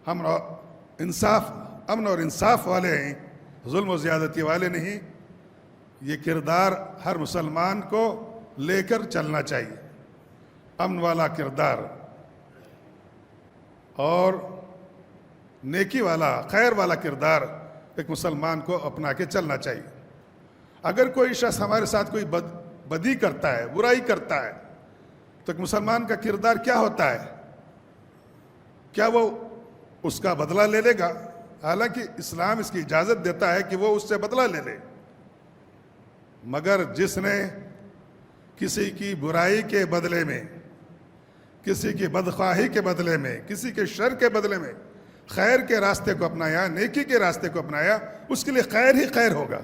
امن اور انصاف والے ہیں، ظلم و زیادتی والے نہیں۔ یہ کردار ہر مسلمان کو لے کر چلنا چاہیے، امن والا کردار اور نیکی والا، خیر والا کردار ایک مسلمان کو اپنا کے چلنا چاہیے۔ اگر کوئی شخص ہمارے ساتھ کوئی بدی کرتا ہے، برائی کرتا ہے، تو ایک مسلمان کا کردار کیا ہوتا ہے؟ کیا وہ اس کا بدلہ لے لے گا؟ حالانکہ اسلام اس کی اجازت دیتا ہے کہ وہ اس سے بدلہ لے لے، مگر جس نے کسی کی برائی کے بدلے میں، کسی کی بدخواہی کے بدلے میں، کسی کے شر کے بدلے میں خیر کے راستے کو اپنایا، نیکی کے راستے کو اپنایا، اس کے لیے خیر ہی خیر ہوگا۔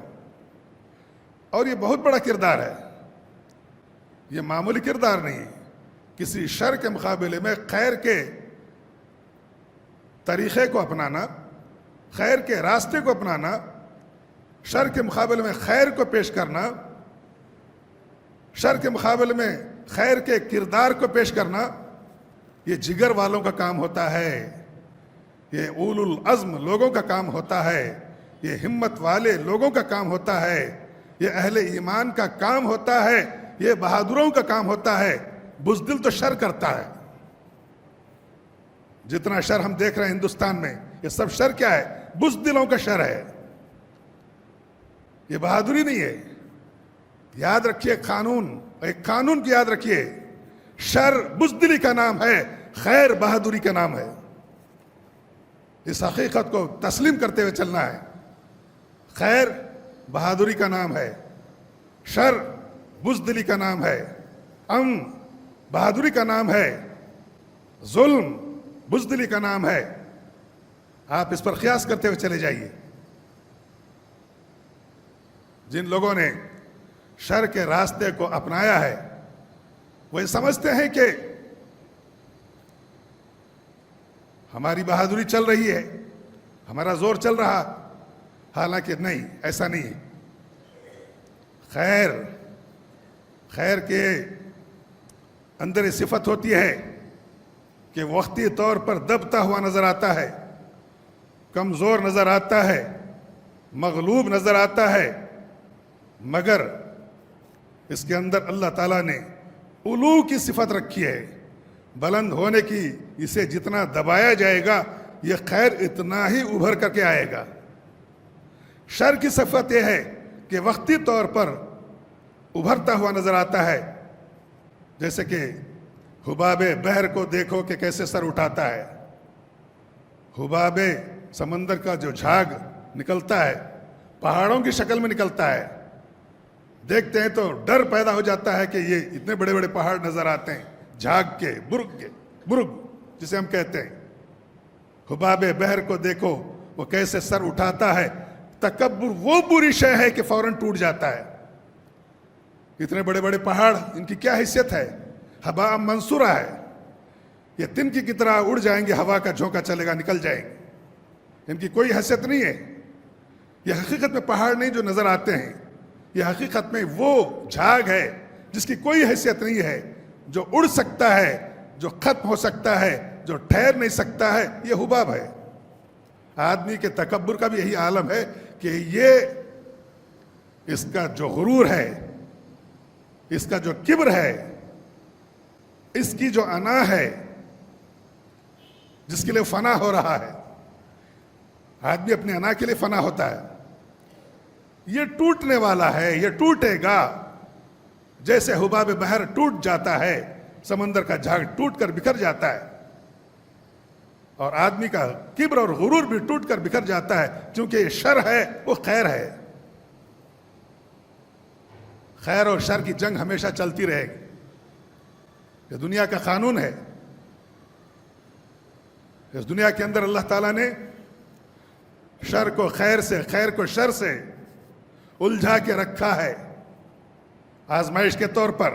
اور یہ بہت بڑا کردار ہے، یہ معمولی کردار نہیں۔ کسی شر کے مقابلے میں خیر کے طریقے کو اپنانا، خیر کے راستے کو اپنانا، شر کے مقابلے میں خیر کو پیش کرنا، شر کے مقابلے میں خیر کے کردار کو پیش کرنا، یہ جگر والوں کا کام ہوتا ہے، یہ اولو العزم لوگوں کا کام ہوتا ہے، یہ ہمت والے لوگوں کا کام ہوتا ہے، یہ اہل ایمان کا کام ہوتا ہے، یہ بہادروں کا کام ہوتا ہے۔ بزدل تو شر کرتا ہے، جتنا شر ہم دیکھ رہے ہیں ہندوستان میں، یہ سب شر کیا ہے؟ بزدلوں کا شر ہے، یہ بہادری نہیں ہے۔ یاد رکھیے ایک قانون کی یاد رکھیے، شر بزدلی کا نام ہے، خیر بہادری کا نام ہے۔ اس حقیقت کو تسلیم کرتے ہوئے چلنا ہے۔ خیر بہادری کا نام ہے، شر بزدلی کا نام ہے، امن بہادری کا نام ہے، ظلم بزدلی کا نام ہے۔ آپ اس پر قیاس کرتے ہوئے چلے جائیے۔ جن لوگوں نے شر کے راستے کو اپنایا ہے وہ یہ سمجھتے ہیں کہ ہماری بہادری چل رہی ہے، ہمارا زور چل رہا، حالانکہ نہیں، ایسا نہیں ہے۔ خیر کے اندر یہ صفت ہوتی ہے کہ وقتی طور پر دبتا ہوا نظر آتا ہے، کمزور نظر آتا ہے، مغلوب نظر آتا ہے، مگر اس کے اندر اللہ تعالیٰ نے علو کی صفت رکھی ہے، بلند ہونے کی۔ اسے جتنا دبایا جائے گا یہ خیر اتنا ہی ابھر کر کے آئے گا۔ شر کی صفت یہ ہے کہ وقتی طور پر ابھرتا ہوا نظر آتا ہے، جیسے کہ حباب بحر کو دیکھو کہ کیسے سر اٹھاتا ہے۔ حباب سمندر کا جو جھاگ نکلتا ہے پہاڑوں کی شکل میں نکلتا ہے، دیکھتے ہیں تو ڈر پیدا ہو جاتا ہے کہ یہ اتنے بڑے بڑے پہاڑ نظر آتے ہیں، جھاگ کے برگ جسے ہم کہتے ہیں۔ حباب بحر کو دیکھو وہ کیسے سر اٹھاتا ہے۔ تکبر وہ بری شے ہے کہ فوراً ٹوٹ جاتا ہے۔ اتنے بڑے بڑے پہاڑ، ان کی کیا حیثیت ہے؟ ہوا منصورہ ہے، یہ تنکی کی طرح اڑ جائیں گے، ہوا کا جھونکا چلے گا، نکل جائیں گے، ان کی کوئی حیثیت نہیں ہے۔ یہ حقیقت میں پہاڑ نہیں جو نظر آتے ہیں، یہ حقیقت میں وہ جھاگ ہے جس کی کوئی حیثیت نہیں ہے، جو اڑ سکتا ہے، جو ختم ہو سکتا ہے، جو ٹھہر نہیں سکتا ہے، یہ حباب ہے۔ آدمی کے تکبر کا بھی یہی عالم ہے کہ یہ اس کا جو غرور ہے، اس کا جو کبر ہے، اس کی جو انا ہے، جس کے لیے فنا ہو رہا ہے۔ آدمی اپنے انا کے لیے فنا ہوتا ہے، یہ ٹوٹنے والا ہے، یہ ٹوٹے گا، جیسے حباب بحر ٹوٹ جاتا ہے، سمندر کا جھاگ ٹوٹ کر بکھر جاتا ہے، اور آدمی کا کبر اور غرور بھی ٹوٹ کر بکھر جاتا ہے، کیونکہ یہ شر ہے، وہ خیر ہے۔ خیر اور شر کی جنگ ہمیشہ چلتی رہے گی، یہ دنیا کا قانون ہے۔ اس دنیا کے اندر اللہ تعالیٰ نے شر کو خیر سے، خیر کو شر سے الجھا کے رکھا ہے، آزمائش کے طور پر۔